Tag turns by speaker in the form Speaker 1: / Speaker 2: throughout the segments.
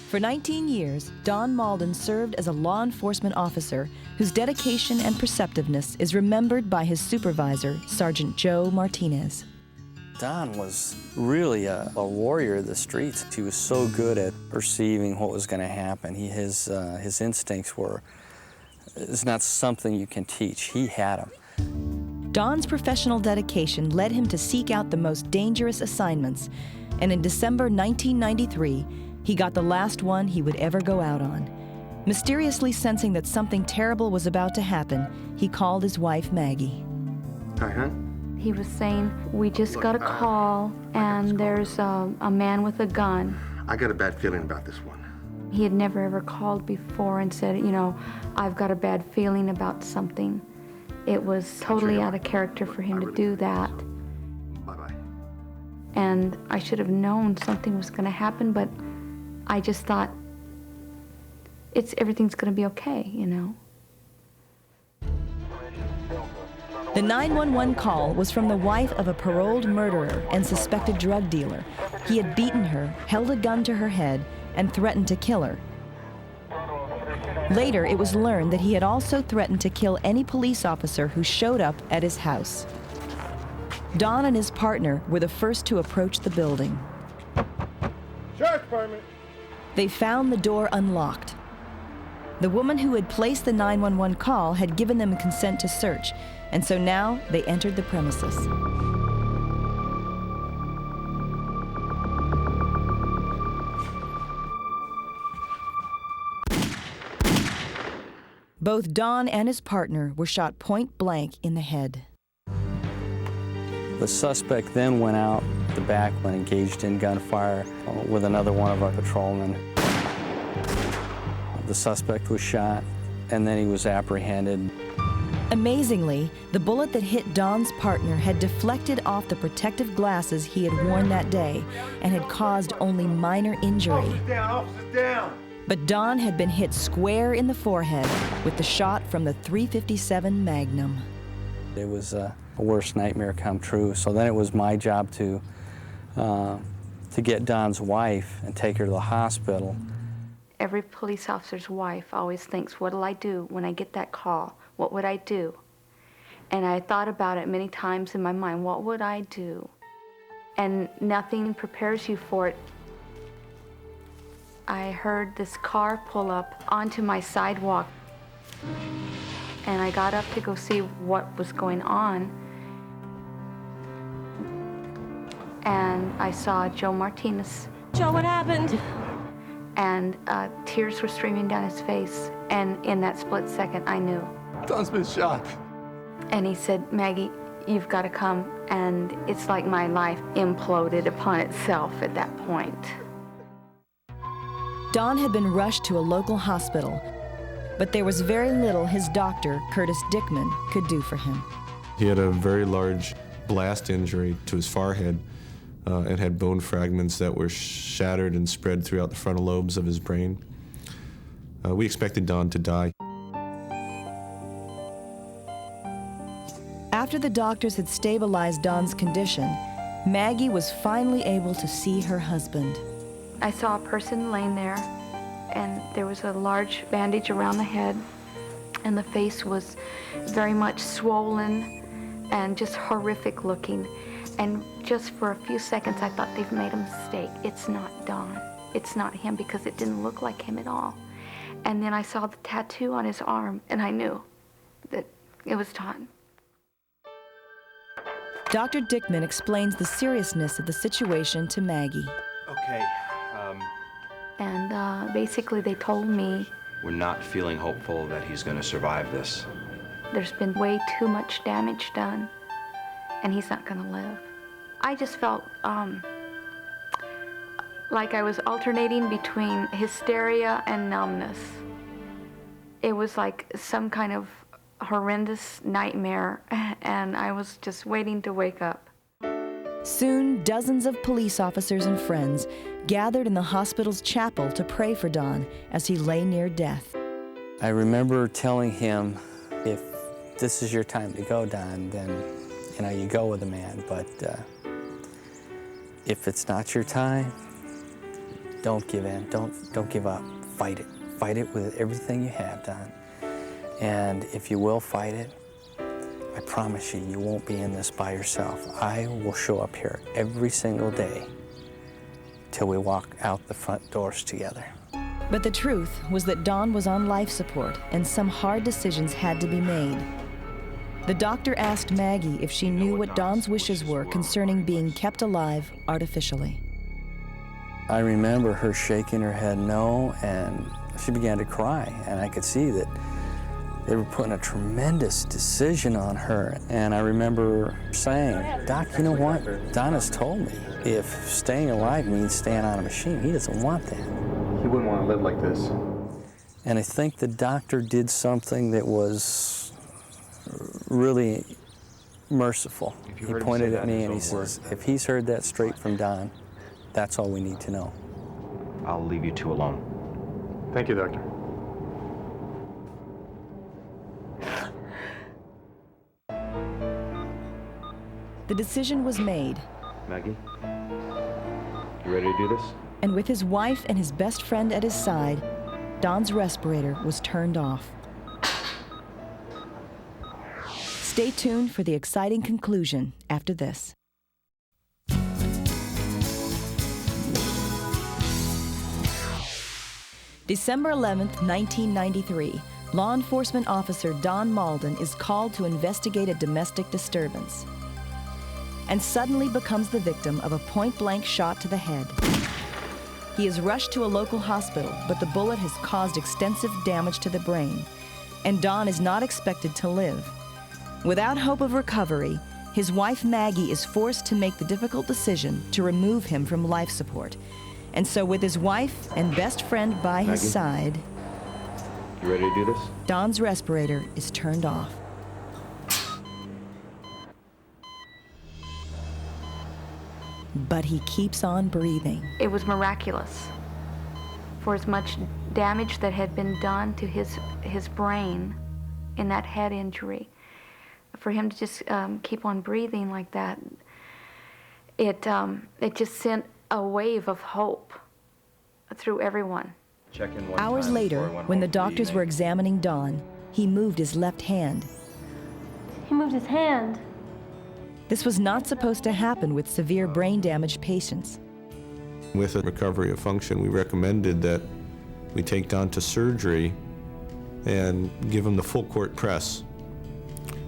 Speaker 1: For 19 years, Don Malden served as a law enforcement officer whose dedication and perceptiveness is remembered by his supervisor, Sergeant Joe Martinez.
Speaker 2: Don was really a warrior of the streets. He was so good at perceiving what was going to happen. His instincts were, it's not something you can teach. He had them.
Speaker 1: Don's professional dedication led him to seek out the most dangerous assignments, and in December 1993, he got the last one he would ever go out on. Mysteriously sensing that something terrible was about to happen, he called his wife, Maggie.
Speaker 3: Hi, hon.
Speaker 4: He was saying, we just got a call, and there's a man with a gun.
Speaker 3: I got a bad feeling about this one.
Speaker 4: He had never ever called before and said, you know, I've got a bad feeling about something. It was totally out of character for him to do that.
Speaker 3: Bye-bye.
Speaker 4: And I should have known something was going to happen, but I just thought, everything's going to be okay, you know.
Speaker 1: The 911 call was from the wife of a paroled murderer and suspected drug dealer. He had beaten her, held a gun to her head, and threatened to kill her. Later, it was learned that he had also threatened to kill any police officer who showed up at his house. Don and his partner were the first to approach the building.
Speaker 3: Sheriff's Department.
Speaker 1: They found the door unlocked. The woman who had placed the 911 call had given them consent to search, and so now they entered the premises. Both Don and his partner were shot point blank in the head.
Speaker 2: The suspect then went out the back and engaged in gunfire with another one of our patrolmen. The suspect was shot, and then he was apprehended.
Speaker 1: Amazingly, the bullet that hit Don's partner had deflected off the protective glasses he had worn that day and had caused only minor injury.
Speaker 3: Officers down, officers down.
Speaker 1: But Don had been hit square in the forehead with the shot from the .357 Magnum.
Speaker 2: It was a worst nightmare come true. So then it was my job to get Don's wife and take her to the hospital.
Speaker 4: Every police officer's wife always thinks, what'll I do when I get that call? What would I do? And I thought about it many times in my mind, what would I do? And nothing prepares you for it. I heard this car pull up onto my sidewalk, and I got up to go see what was going on. And I saw Joe Martinez.
Speaker 5: Joe, what happened?
Speaker 4: And tears were streaming down his face, and in that split second, I knew.
Speaker 3: Don's been shot.
Speaker 4: And he said, Maggie, you've got to come. And it's like my life imploded upon itself at that point.
Speaker 1: Don had been rushed to a local hospital, but there was very little his doctor, Curtis Dickman, could do for him.
Speaker 6: He had a very large blast injury to his forehead and had bone fragments that were shattered and spread throughout the frontal lobes of his brain. We expected Don to die.
Speaker 1: After the doctors had stabilized Don's condition, Maggie was finally able to see her husband.
Speaker 4: I saw a person laying there, and there was a large bandage around the head, and the face was very much swollen and just horrific looking. And just for a few seconds, I thought they've made a mistake. It's not Don. It's not him, because it didn't look like him at all. And then I saw the tattoo on his arm, and I knew that it was Don.
Speaker 1: Dr. Dickman explains the seriousness of the situation to Maggie.
Speaker 7: Okay,
Speaker 4: And basically they told me,
Speaker 7: we're not feeling hopeful that he's going to survive this.
Speaker 4: there's been way too much damage done, and he's not going to live. I just felt like I was alternating between hysteria and numbness. It was like some kind of horrendous nightmare, and I was just waiting to wake up.
Speaker 1: Soon, dozens of police officers and friends gathered in the hospital's chapel to pray for Don as he lay near death.
Speaker 2: I remember telling him, if this is your time to go, Don, then you go with the man. But if it's not your time, Don't give in. Don't give up. Fight it. Fight it with everything you have, Don. And if you will fight it, I promise you, you won't be in this by yourself. I will show up here every single day till we walk out the front doors together.
Speaker 1: But the truth was that Don was on life support and some hard decisions had to be made. The doctor asked Maggie if she knew what Don's wishes were concerning being kept alive artificially.
Speaker 2: I remember her shaking her head no, and she began to cry, and I could see that they were putting a tremendous decision on her. And I remember saying, Doc, you know what? Don has told me if staying alive means staying on a machine, he doesn't want that.
Speaker 3: He wouldn't want to live like this.
Speaker 2: And I think the doctor did something that was really merciful. He pointed at me and he says, if he's heard that straight from Don, that's all we need to know.
Speaker 7: I'll leave you two alone.
Speaker 3: Thank you, Doctor.
Speaker 1: The decision was made,
Speaker 7: Maggie, you ready to do this?
Speaker 1: and with his wife and his best friend at his side, Don's respirator was turned off. Stay tuned for the exciting conclusion after this. December 11th, 1993, law enforcement officer Don Malden is called to investigate a domestic disturbance and suddenly becomes the victim of a point-blank shot to the head. He is rushed to a local hospital, but the bullet has caused extensive damage to the brain, and Don is not expected to live. Without hope of recovery, his wife Maggie is forced to make the difficult decision to remove him from life support. And so with his wife and best friend by his
Speaker 7: Maggie?
Speaker 1: side,
Speaker 7: You ready to do this?
Speaker 1: Don's respirator is turned off. But he keeps on breathing.
Speaker 4: It was miraculous. For as much damage that had been done to his brain in that head injury, for him to just keep on breathing like that, it just sent a wave of hope through everyone.
Speaker 7: Check in one
Speaker 1: Hours
Speaker 7: time
Speaker 1: later,
Speaker 7: before I went
Speaker 1: when
Speaker 7: home
Speaker 1: the
Speaker 7: for
Speaker 1: doctors were
Speaker 7: evening.
Speaker 1: examining Don, he moved his left hand.
Speaker 5: He moved his hand.
Speaker 1: This was not supposed to happen with severe brain damage patients.
Speaker 6: With a recovery of function, we recommended that we take Don to surgery and give him the full court press.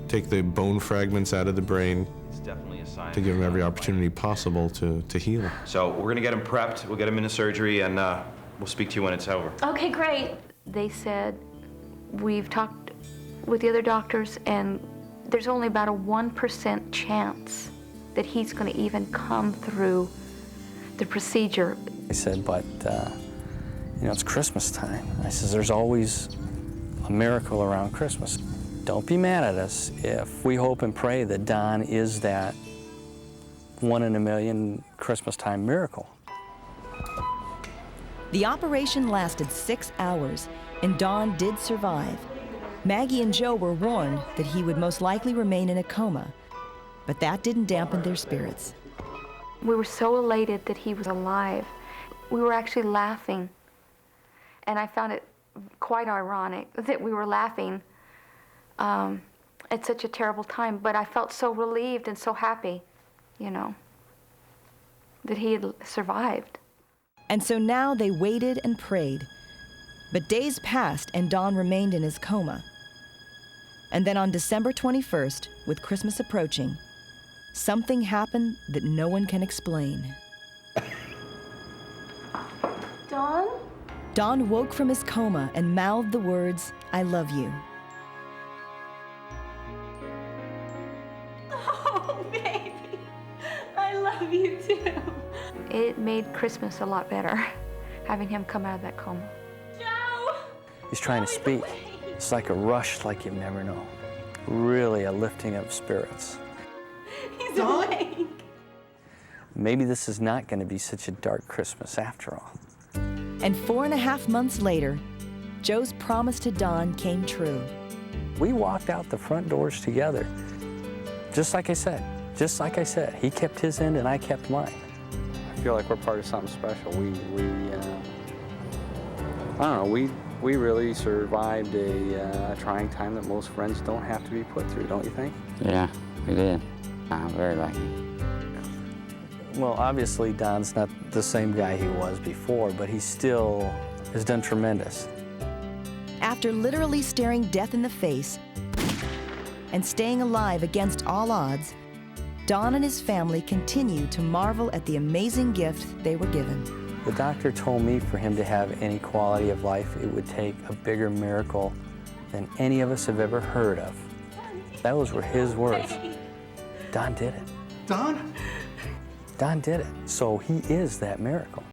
Speaker 6: Take the bone fragments out of the brain
Speaker 7: It's definitely a sign.
Speaker 6: to give him every opportunity possible to heal.
Speaker 7: So we're gonna get him prepped. We'll get him into surgery, and we'll speak to you when it's over.
Speaker 5: Okay, great.
Speaker 4: They said, we've talked with the other doctors, and there's only about a 1% chance that he's going to even come through the procedure.
Speaker 2: I said, but, you know, it's Christmas time. I says, there's always a miracle around Christmas. Don't be mad at us if we hope and pray that Don is that 1 in a million Christmas time miracle.
Speaker 1: The operation lasted 6 hours, and Don did survive. Maggie and Joe were warned that he would most likely remain in a coma, but that didn't dampen their spirits.
Speaker 4: We were so elated that he was alive. We were actually laughing, and I found it quite ironic that we were laughing at such a terrible time, but I felt so relieved and so happy, you know, that he had survived.
Speaker 1: And so now they waited and prayed. But days passed and Don remained in his coma. And then on December 21st, with Christmas approaching, something happened that no one can explain.
Speaker 5: Don?
Speaker 1: Don woke from his coma and mouthed the words, "I love you."
Speaker 5: Oh, baby. I love you too.
Speaker 4: It made Christmas a lot better, having him come out of that coma.
Speaker 5: Joe!
Speaker 2: He's trying to speak. It's like a rush like you never know. Really a lifting of spirits.
Speaker 5: He's awake.
Speaker 2: Maybe this is not going to be such a dark Christmas after all.
Speaker 1: And 4.5 months later, Joe's promise to Don came true.
Speaker 2: We walked out the front doors together. Just like I said, he kept his end and I kept mine. I feel like we're part of something special. We I don't know, we really survived a trying time that most friends don't have to be put through, don't you think?
Speaker 8: Yeah, we did. I'm very lucky.
Speaker 2: Well, obviously Don's not the same guy he was before, but he still has done tremendous.
Speaker 1: After literally staring death in the face and staying alive against all odds, Don and his family continue to marvel at the amazing gift they were given.
Speaker 2: The doctor told me for him to have any quality of life, it would take a bigger miracle than any of us have ever heard of. Those were his words. Don did it.
Speaker 3: Don?
Speaker 2: Don did it. So he is that miracle.